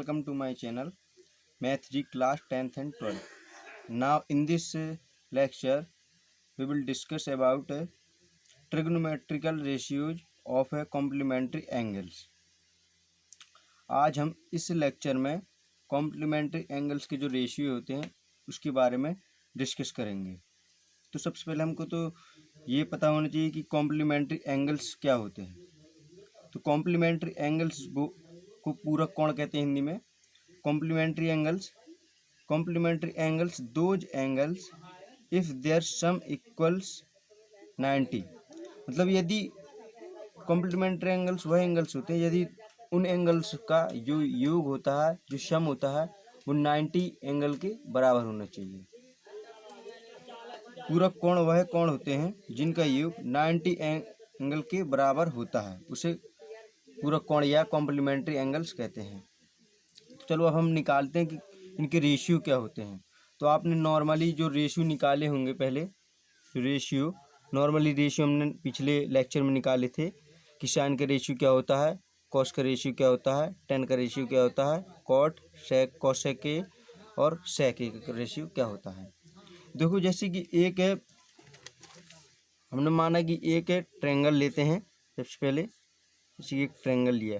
welcome to my channel Math G class 10th and 12th. Now in this lecture we will discuss about trigonometrical ratios of complementary angles. आज हम इस lecture में complementary angles के जो ratio होते हैं उसके बारे में डिस्कस करेंगे। तो सबसे पहले हमको तो ये पता होना चाहिए कि कॉम्प्लीमेंट्री एंगल्स क्या होते हैं। तो कॉम्प्लीमेंट्री एंगल्स को पूरक कोण कहते हैं हिंदी में। Complementary angles those angles if their sum equals 90। मतलब यदि कॉम्प्लीमेंट्री एंगल्स वह एंगल्स होते हैं यदि उन एंगल्स का जो योग होता है, जो सम होता है, वो 90 एंगल के बराबर होना चाहिए। पूरक कोण वह कोण होते हैं जिनका योग 90 एंगल के बराबर होता है, उसे पूरक कोण या कॉम्प्लीमेंट्री एंगल्स कहते हैं। चलो अब हम निकालते हैं कि इनके रेशियो क्या होते हैं। तो आपने नॉर्मली जो रेशियो निकाले होंगे, पहले नॉर्मली रेशियो हमने पिछले लेक्चर में निकाले थे कि साइन का रेशियो क्या होता है, कॉस का रेशियो क्या होता है, टेन का रेशियो क्या होता है, कॉट सेक कोसेक के और सेक का रेशियो क्या होता है। देखो जैसे कि एक है, हमने माना कि एक है ट्रायंगल लेते हैं। सबसे पहले जैसे एक ट्रायंगल लिया,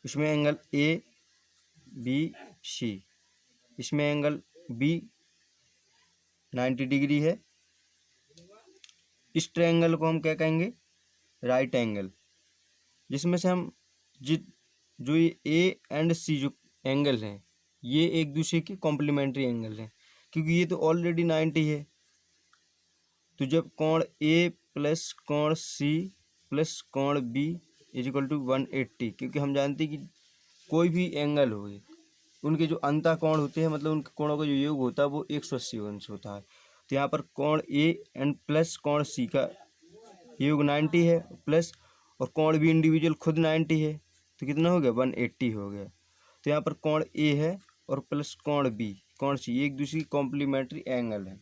इसमें एंगल ए बी सी, इसमें एंगल बी 90 डिग्री है। इस ट्रायंगल को हम क्या कहेंगे, राइट एंगल। जिसमें से हम जो ये ए एंड सी जो एंगल हैं ये एक दूसरे के कॉम्प्लीमेंट्री एंगल हैं, क्योंकि ये तो ऑलरेडी 90 है। तो जब कोण ए प्लस कोण सी प्लस कोण बी इज इक्वल टू 180, क्योंकि हम जानते हैं कि कोई भी एंगल हो उनके जो अंतः कोण होते हैं, मतलब उनके कोणों का जो योग होता है वो 180 अंश होता है। तो यहाँ पर कोण ए एंड प्लस कोण सी का योग 90 है, प्लस और कोण भी इंडिविजुअल खुद 90 है, तो कितना हो गया, 180 हो गया। तो यहाँ पर कोण ए है और प्लस कोण बी कोण सी एक दूसरी कॉम्प्लीमेंट्री एंगल है।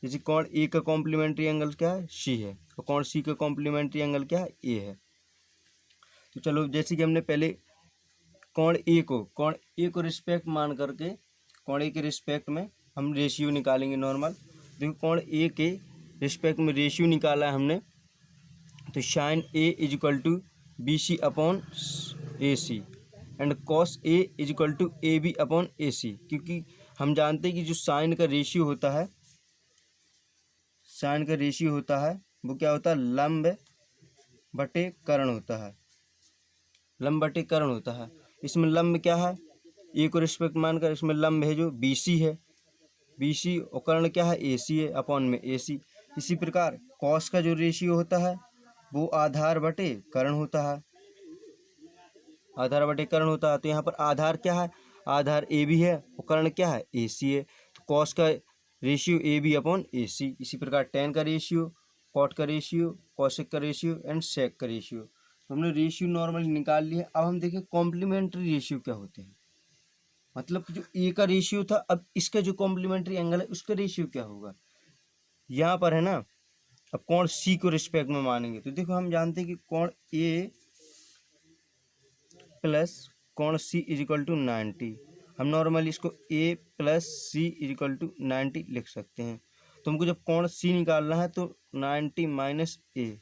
जैसे कोण ए का कॉम्प्लीमेंट्री एंगल क्या है, सी है, और कोण सी का कॉम्प्लीमेंट्री एंगल क्या है, ए है। तो चलो जैसे कि हमने पहले कोण ए को रिस्पेक्ट मान करके कोण ए के रिस्पेक्ट में हम रेशियो निकालेंगे नॉर्मल। देखो कोण ए के रिस्पेक्ट में रेशियो निकाला है हमने, तो sine A is equal to B C upon A C and cos A is equal to A B upon A C. क्योंकि हम जानते हैं कि जो साइन का रेशियो होता है वो क्या होता है, लंब बटे कर्ण होता है। इसमें लंब क्या है, ए को रिस्पेक्ट मानकर इसमें लंब है जो बी सी है, बी सी, और कर्ण क्या है, ए सी है, अपॉन में ए सी। इसी प्रकार कॉस का जो रेशियो होता है वो आधार बटे कर्ण होता है, तो यहाँ पर आधार क्या है, आधार ए बी है और कर्ण क्या है, ए सी है। तो कॉस का ratio A B upon A C. इसी प्रकार टेन का रेशियो, कॉट का रेशियो, कॉसेक का रेशियो एंड सेक का रेशियो। तो हमने रेशियो नॉर्मली निकाल लिए। अब हम देखें कॉम्प्लीमेंट्री रेशियो क्या होते हैं। मतलब जो ए का रेशियो था, अब इसका जो कॉम्प्लीमेंट्री एंगल है उसका रेशियो क्या होगा। यहाँ पर है ना, अब कोण सी को रिस्पेक्ट में मानेंगे तो देखो हम जानते हैं कि कोण ए प्लस कोण सी इज इक्वल टू 90। हम नॉर्मली इसको A plus C is equal to 90 लिख सकते हैं। तो हमको जब कोण सी निकालना है तो 90 माइनस ए,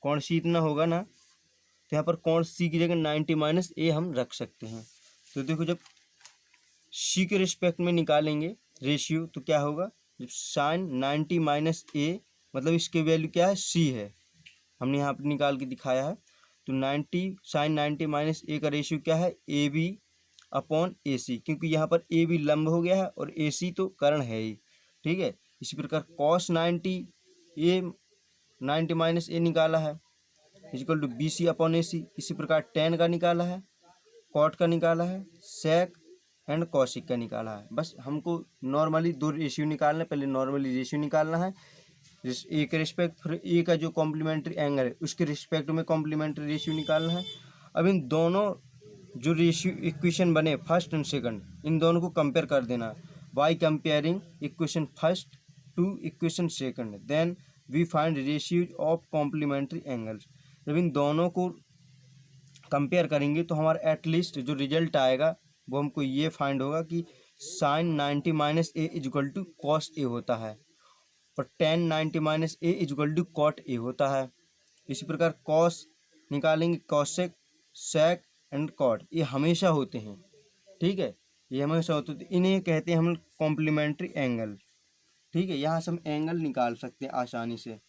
कोण सी इतना होगा ना, तो यहाँ पर कोण सी की जगह 90 माइनस ए हम रख सकते हैं। तो देखो जब सी के रिस्पेक्ट में निकालेंगे रेशियो तो क्या होगा, जब साइन 90 माइनस ए, मतलब इसकी वैल्यू क्या है, सी है, हमने यहाँ पर निकाल के दिखाया है। तो 90 साइन 90 माइनस ए का रेशियो क्या है, ए बी अपॉन ए सी, क्योंकि यहाँ पर ए बी लंब हो गया है और ए सी तो कर्ण है ही, ठीक है। इसी प्रकार कॉस 90 ए 90 माइनस ए निकाला है equal to B C upon A C. इसी प्रकार टेन का निकाला है, कॉट का निकाला है, सेक एंड कॉसिक का निकाला है। बस हमको नॉर्मली दो रेशियो निकालना है। पहले नॉर्मली रेशियो निकालना है ए के रिस्पेक्ट, फिर ए का जो कॉम्प्लीमेंट्री एंगल है उसके रिस्पेक्ट में कॉम्प्लीमेंट्री रेशियो निकालना है। अब इन दोनों जो रेशियो इक्वेशन बने फर्स्ट एंड सेकंड, इन दोनों को कंपेयर कर देना by comparing equation first to equation second, then we find ratios of complementary angles. जब इन दोनों को कंपेयर करेंगे तो हमारा एटलीस्ट जो रिजल्ट आएगा वो हमको ये फाइंड होगा कि sine 90 minus A is equal to cos A होता है और tan 90 minus A is equal to cot A होता है। इसी प्रकार कॉस निकालेंगे, कॉसेक, सेक एंड कॉट, ये हमेशा होते हैं, ठीक है, ये हमेशा होते हैं। इन्हें कहते हैं हम कॉम्प्लीमेंट्री एंगल, ठीक है। यहाँ से हम एंगल निकाल सकते हैं आसानी से।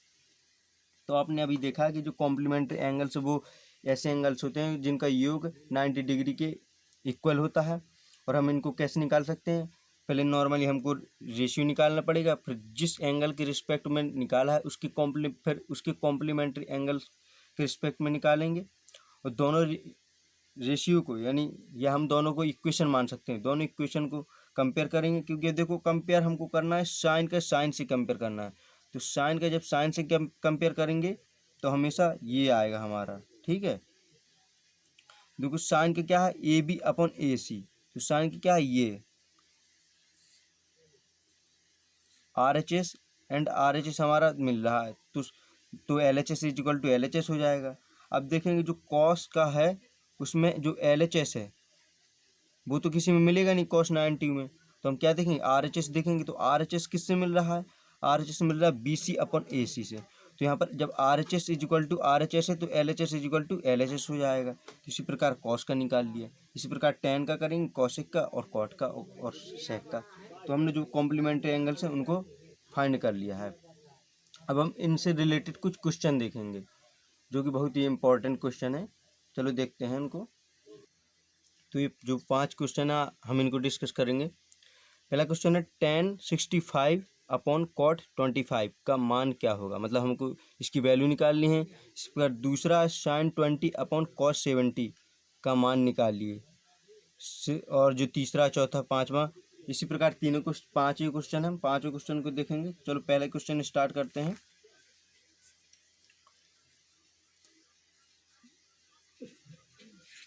तो आपने अभी देखा कि जो कॉम्प्लीमेंट्री एंगल्स वो ऐसे एंगल्स होते हैं जिनका योग 90 डिग्री के इक्वल होता है। और हम इनको कैसे निकाल सकते हैं, पहले नॉर्मली हमको रेशियो निकालना पड़ेगा, फिर जिस एंगल के रिस्पेक्ट में निकाला है फिर उसके कॉम्प्लीमेंट्री एंगल्स के रिस्पेक्ट में निकालेंगे और दोनों रेशियो को, यानी यह हम दोनों को इक्वेशन मान सकते हैं, दोनों इक्वेशन को कंपेयर करेंगे। क्योंकि देखो कंपेयर हमको करना है साइन का साइन से कंपेयर करना है, तो साइन का जब साइन से कंपेयर करेंगे तो हमेशा ये आएगा हमारा, ठीक है। देखो साइन का क्या है, ए बी अपॉन ए सी, तो साइन की क्या है ये R H S and R H S हमारा मिल रहा है, तो L H S is equal to L H S हो जाएगा। अब देखेंगे जो कॉस का है उसमें जो एल एच एस है वो तो किसी में मिलेगा नहीं कॉस 90 में, तो हम क्या देखेंगे आर एच एस देखेंगे। तो आर एच एस किससे मिल रहा है, आर एच एस मिल रहा है बी सी अपॉन ए सी से। तो यहाँ पर जब R H S is equal to R H S है तो L H S is equal to L H S हो जाएगा। इसी प्रकार कॉस का निकाल लिया, इसी प्रकार टेन का करेंगे, कॉसेक का और कॉट का और सेक का। तो हमने जो कॉम्प्लीमेंट्री एंगल्स हैं उनको फाइंड कर लिया है। अब हम इनसे रिलेटेड कुछ क्वेश्चन देखेंगे जो कि बहुत ही इंपॉर्टेंट क्वेश्चन है। चलो देखते हैं उनको। तो ये जो 5 क्वेश्चन है हम इनको डिस्कस करेंगे। पहला क्वेश्चन है टेन 65 अपॉन कॉट 25 का मान क्या होगा, मतलब हमको इसकी वैल्यू निकालनी है। इस पर दूसरा साइन 20 अपॉन कॉस 70 का मान निकाल लिए। और जो तीसरा चौथा पांचवा इसी प्रकार तीनों को 5 ही क्वेश्चन है, हम 5 क्वेश्चन को देखेंगे। चलो पहले क्वेश्चन स्टार्ट करते हैं।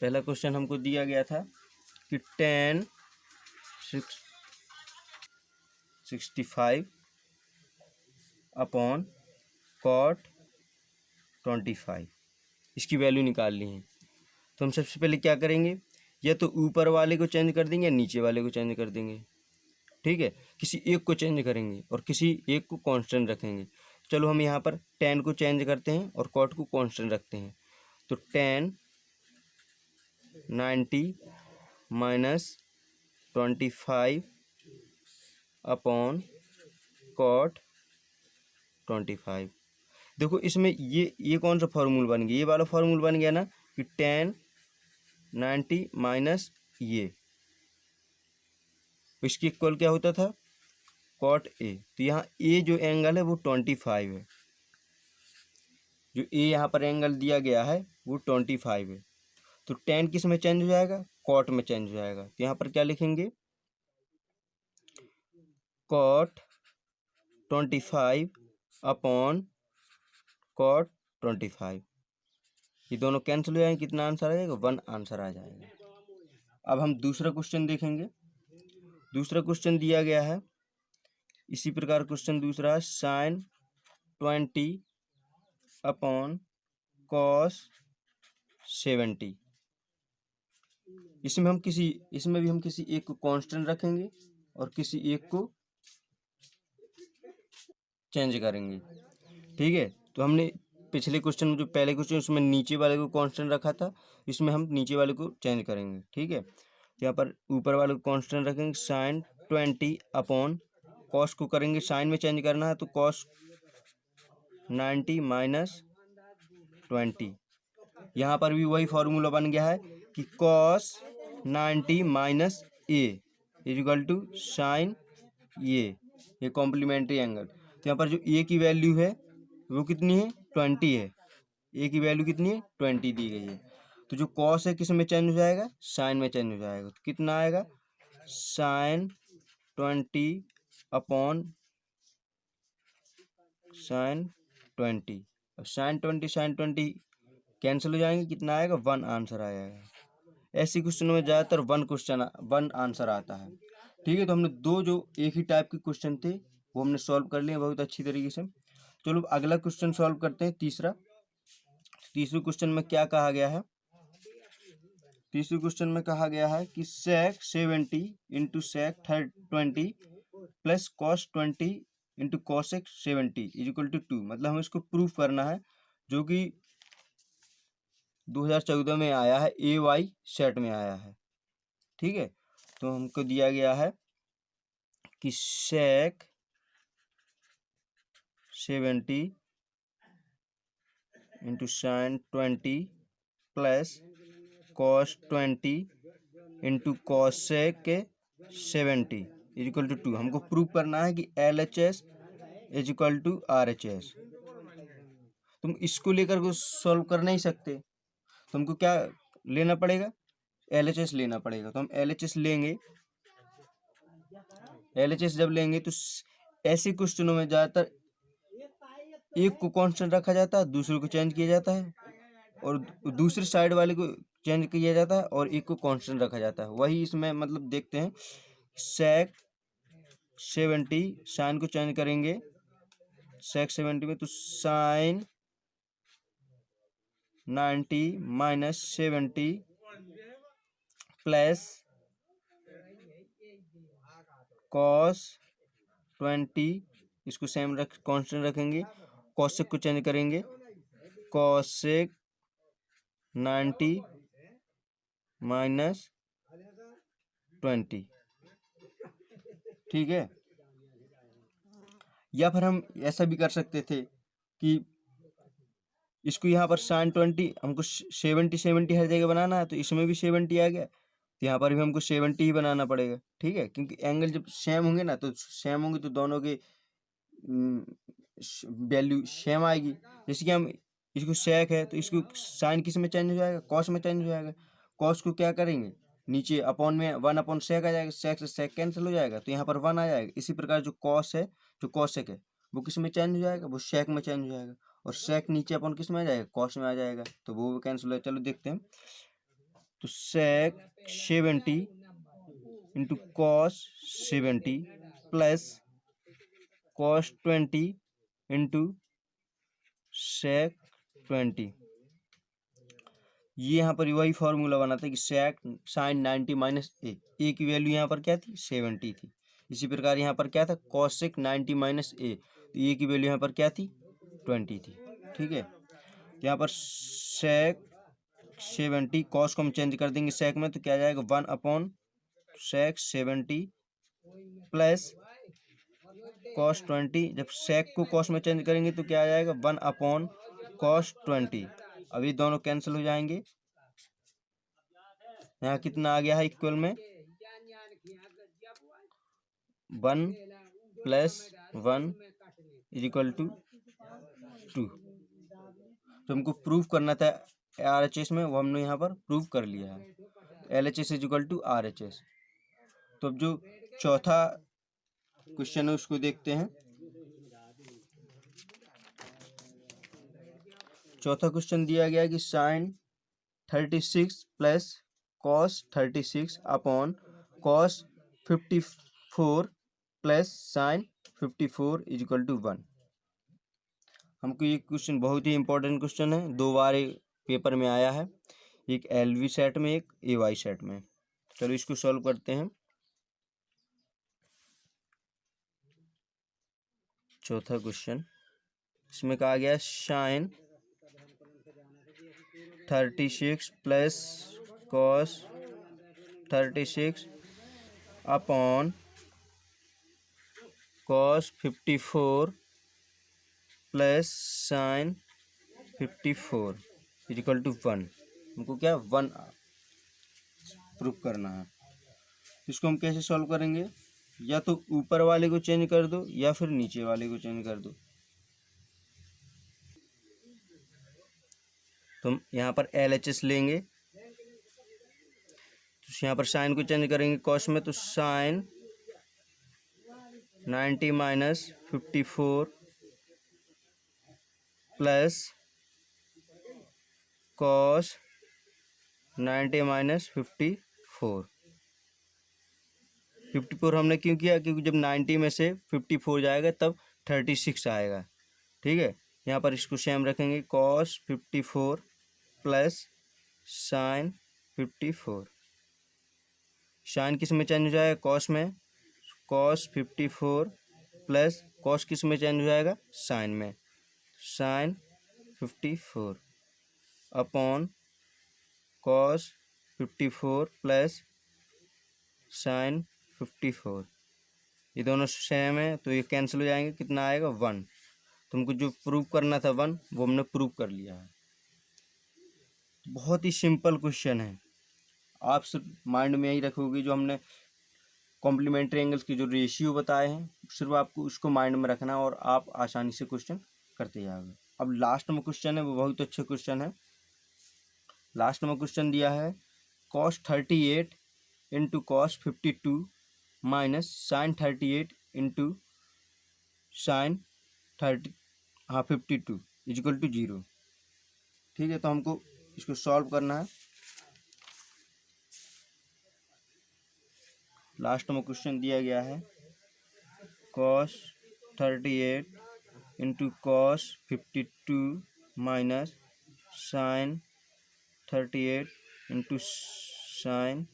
पहला क्वेश्चन हमको दिया गया था कि टेन 65 अपॉन कॉट 25 इसकी वैल्यू निकालनी है। तो हम सबसे पहले क्या करेंगे, या तो ऊपर वाले को चेंज कर देंगे या नीचे वाले को चेंज कर देंगे, ठीक है। किसी एक को चेंज करेंगे और किसी एक को कांस्टेंट रखेंगे। चलो हम यहाँ पर टेन को चेंज करते हैं और कॉट को कांस्टेंट रखते हैं। तो टेन 90 माइनस 25 अपॉन कॉट 25। देखो इसमें ये कौन सा फॉर्मूला बन गया, ये वाला फॉर्मूला बन गया ना कि टेन 90 माइनस ये, इसकी इक्वल क्या होता था कॉट ए। तो यहाँ ए जो एंगल है वो 25 है, जो ए यहाँ पर एंगल दिया गया है वो 25 है। तो टेन किस में चेंज हो जाएगा, कॉट में चेंज हो जाएगा। तो यहाँ पर क्या लिखेंगे कॉट 25 अपॉन कॉट 25, ये दोनों कैंसिल हो जाएंगे, कितना आंसर आ जाएगा 1 आंसर आ जाएगा। अब हम दूसरा क्वेश्चन देखेंगे। दूसरा क्वेश्चन दिया गया है इसी प्रकार क्वेश्चन दूसरा है साइन 20 अपॉन कॉस 70। इसमें भी हम किसी एक को कांस्टेंट रखेंगे और किसी एक को चेंज करेंगे, ठीक है। तो हमने पिछले क्वेश्चन में जो पहले क्वेश्चन उसमें नीचे वाले को कांस्टेंट रखा था, इसमें हम नीचे वाले को चेंज करेंगे, ठीक है। तो यहाँ पर ऊपर वाले को कांस्टेंट रखेंगे साइन 20 अपॉन कॉस को करेंगे साइन में चेंज करना है, तो कॉस 90 माइनस 20। यहाँ पर भी वही फॉर्मूला बन गया है कि cos 90 minus A equal to sine ये कॉम्प्लीमेंट्री एंगल। तो यहाँ पर जो ए की वैल्यू है वो कितनी है 20 है, ए की वैल्यू कितनी है 20 दी गई है। तो जो कॉस है किस में चेंज हो जाएगा साइन में चेंज हो जाएगा। तो कितना आएगा साइन 20 अपॉन साइन 20, अब साइन 20 कैंसिल हो जाएंगे, कितना आएगा 1 आंसर आ जाएगा। ऐसे क्वेश्चन में ज़्यादातर 1 आंसर आता है, ठीक है। तो हमने दो जो एक ही टाइप के क्वेश्चन थे वो हमने सॉल्व कर लिए बहुत अच्छी तरीके से। चलो अगला क्वेश्चन सॉल्व करते हैं तीसरा। तीसरे क्वेश्चन में क्या कहा गया है तीसरे क्वेश्चन में कहा गया है कि sec 70 into sec 20 plus cos 20 into cosec 70 is equal to 2। मतलब हमें इसको प्रूफ करना है, जो कि 2014 में आया है, AY सेट में आया है। ठीक है, तो हमको दिया गया है कि sec 70 into sin 20 plus cos 20 into cosec 70 is equal to 2। हमको प्रूव करना है कि LHS is equal to RHS। तुम इसको लेकर को सॉल्व कर नहीं सकते, तुमको क्या लेना पड़ेगा, LHS लेना पड़ेगा। तो हम LHS लेंगे। LHS जब लेंगे तो ऐसे क्वेश्चनों में ज़्यादातर एक को कांस्टेंट रखा जाता है, दूसरे को चेंज किया जाता है, और दूसरे साइड वाले को चेंज किया जाता है, और एक को कांस्टेंट रखा जाता है। वही इसमें मतलब देखते हैं, sec 70 साइन को चेंज करेंगे sec 70 में, तो साइन 90 माइनस 70 प्लस cos 20, इसको सेम कांस्टेंट रखेंगे। cosec को चेंज करेंगे, cosec 90 माइनस 20। ठीक है, या फिर हम ऐसा भी कर सकते थे कि इसको यहाँ पर sin 20 हमको 70 हर जगह बनाना है, तो इसमें भी 70 आ गया, तो यहाँ पर भी हमको 70 ही बनाना पड़ेगा। ठीक है, क्योंकि एंगल जब सेम होंगे ना, तो सेम होंगे तो दोनों के वैल्यू सेम आएगी। जैसे कि हम इसको sec है, तो इसको साइन किस में चेंज हो जाएगा, cos में चेंज हो जाएगा। cos को क्या करेंगे, नीचे अपॉन में 1/sec आ जाएगा, sec से sec कैंसिल हो जाएगा, तो यहाँ पर 1 आ जाएगा। इसी प्रकार जो cos है, जो cosec है, वो किस में चेंज हो जाएगा, वो sec में चेंज हो जाएगा, और sec नीचे अपॉन किस में आ जाएगा, cos में आ जाएगा, तो वो कैंसिल हो जाएगा। चलो देखते हैं, तो sec 70 into cos 70 plus cos 20 into sec 20। ये यहाँ पर वही फॉर्मूला बनाता है कि sec sin 90 माइनस ए की वैल्यू यहाँ पर क्या थी, 70 थी। इसी प्रकार यहाँ पर क्या था, cosec 90 माइनस ए, तो ए की वैल्यू यहाँ पर क्या थी, 20 थी। ठीक है, यहाँ पर sec 70, cos को हम चेंज कर देंगे sec में, तो क्या आ जाएगा, 1/sec 70 प्लस cos 20। जब sec को cos में चेंज करेंगे तो क्या आ जाएगा, 1/cos 20। अब ये दोनों कैंसिल हो जाएंगे। यहाँ कितना आ गया है, इक्वल में 1 प्लस 1 इज इक्वल टू 2। तो हमको प्रूव करना था RHS में, वो हमने यहाँ पर प्रूव कर लिया है। LHS is equal to RHS। तो अब जो चौथा क्वेश्चन है उसको देखते हैं। चौथा क्वेश्चन दिया गया है कि sin 36 plus cos 36 upon cos 54 plus sin 54 is equal to 1। हमको ये क्वेश्चन बहुत ही इंपॉर्टेंट क्वेश्चन है, 2 बार पेपर में आया है, एक LV सेट में, एक AY सेट में। चलो इसको सॉल्व करते हैं। चौथा क्वेश्चन, इसमें कहा गया sin 36 plus cos 36 upon cos 54 plus sin 54 is equal to 1। हमको क्या 1 प्रूफ करना है। इसको हम कैसे सॉल्व करेंगे, या तो ऊपर वाले को चेंज कर दो या फिर नीचे वाले को चेंज कर दो। तो हम यहाँ पर LHS लेंगे, तो यहाँ पर साइन को चेंज करेंगे cos में, तो sine 90 minus 54 plus cos 90 minus 54। 54 हमने क्यों किया, क्योंकि जब 90 में से 54 जाएगा तब 36 आएगा। ठीक है, यहाँ पर इसको सेम रखेंगे, cos 54 प्लस sin 54। साइन किस में चेंज हो जाएगा, कॉस में, कॉस 54 प्लस कॉस किस में चेंज हो जाएगा, साइन में, sine 54 upon cos 54 plus sine 54। ये दोनों सेम है तो ये कैंसिल हो जाएंगे, कितना आएगा 1। तुमको जो प्रूव करना था 1 वो हमने प्रूव कर लिया है। बहुत ही सिंपल क्वेश्चन है, आप सिर्फ माइंड में यही रखोगे जो हमने कॉम्प्लीमेंट्री एंगल्स की जो रेशियो बताए हैं, सिर्फ आपको उसको माइंड में रखना है और आप आसानी से क्वेश्चन करते जाओगे। अब लास्ट में क्वेश्चन है वो बहुत अच्छा क्वेश्चन है। लास्ट में क्वेश्चन दिया है cos 38 into cos 52 minus sine 38 into sine 52 is equal to 0। ठीक है, तो हमको इसको सॉल्व करना है। लास्ट में क्वेश्चन दिया गया है cos 38 into cos 52 minus sine 38 into sine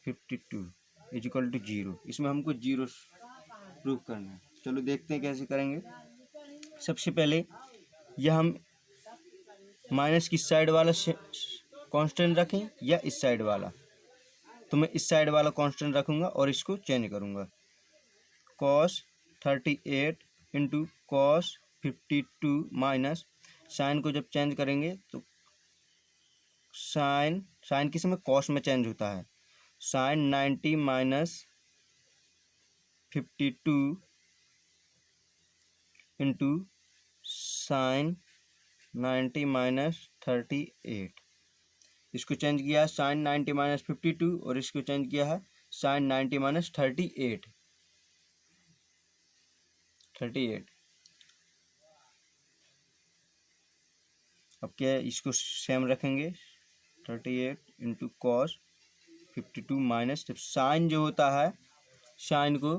52 is equal to 0। इसमें हमको 0 प्रूव करना है। चलो देखते हैं कैसे करेंगे। सबसे पहले यह हम माइनस की साइड वाला कांस्टेंट रखें या इस साइड वाला, तो मैं इस साइड वाला कांस्टेंट रखूँगा और इसको चेंज करूँगा। cos 38 into cos 52 minus sine को जब चेंज करेंगे तो साइन किस में, cos में चेंज होता है, sine 90 minus 52 into sine 90 minus 38। इसको चेंज किया है साइन 90 माइनस 52 और इसको चेंज किया है साइन 90 माइनस 38। अब क्या है, इसको सेम रखेंगे 38 इंटू कॉस 52 माइनस, जब साइन जो होता है साइन को,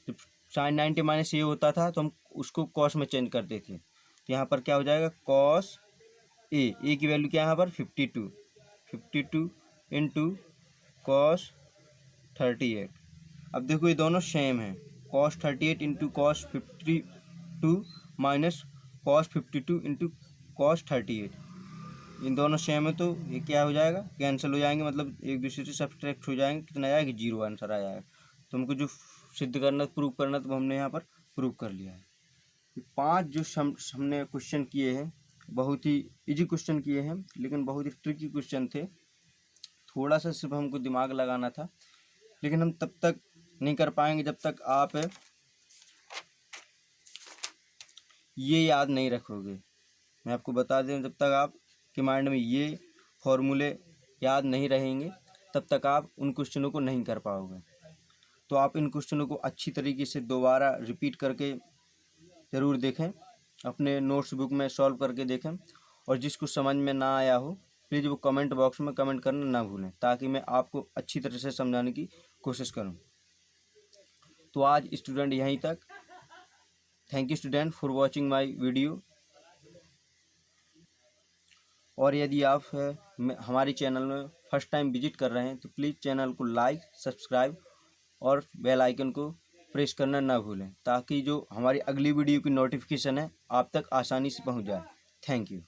जब साइन 90 माइनस ये होता था तो हम उसको कॉस में चेंज करते थे, तो यहाँ पर क्या हो जाएगा कॉस ए की वैल्यू क्या है यहाँ पर 52 इंटू कॉस 38। अब देखो ये दोनों सेम हैं, cos 38 into cos 52 minus cos 52 into cos 38, इन दोनों सेम है तो ये क्या हो जाएगा, कैंसिल हो जाएंगे, मतलब एक दूसरे से सब्सट्रैक्ट हो जाएंगे। कितना आएगा 0 आंसर आ जाएगा। तो हमको जो सिद्ध करना प्रूव करना तो हमने यहाँ पर प्रूव कर लिया है। 5 जो हमने क्वेश्चन किए हैं बहुत ही इजी क्वेश्चन किए हैं, लेकिन बहुत ही ट्रिकी क्वेश्चन थे। थोड़ा सा सिर्फ हमको दिमाग लगाना था, लेकिन हम तब तक नहीं कर पाएंगे जब तक आप ये याद नहीं रखोगे। मैं आपको बता दें, जब तक आप के माइंड में ये फॉर्मूले याद नहीं रहेंगे तब तक आप उन क्वेश्चनों को नहीं कर पाओगे। तो आप इन क्वेश्चनों को अच्छी तरीके से दोबारा रिपीट करके ज़रूर देखें, अपने नोट्स बुक में सॉल्व करके देखें, और जिसको समझ में ना आया हो प्लीज़ वो कमेंट बॉक्स में कमेंट करना ना भूलें, ताकि मैं आपको अच्छी तरह से समझाने की कोशिश करूं। तो आज स्टूडेंट यहीं तक। Thank you student for watching my video. और यदि आप हमारे चैनल में फर्स्ट टाइम विजिट कर रहे हैं तो प्लीज़ चैनल को लाइक, सब्सक्राइब और बेल आइकन को प्रेस करना ना भूलें, ताकि जो हमारी अगली वीडियो की नोटिफिकेशन है आप तक आसानी से पहुंच जाए। Thank you.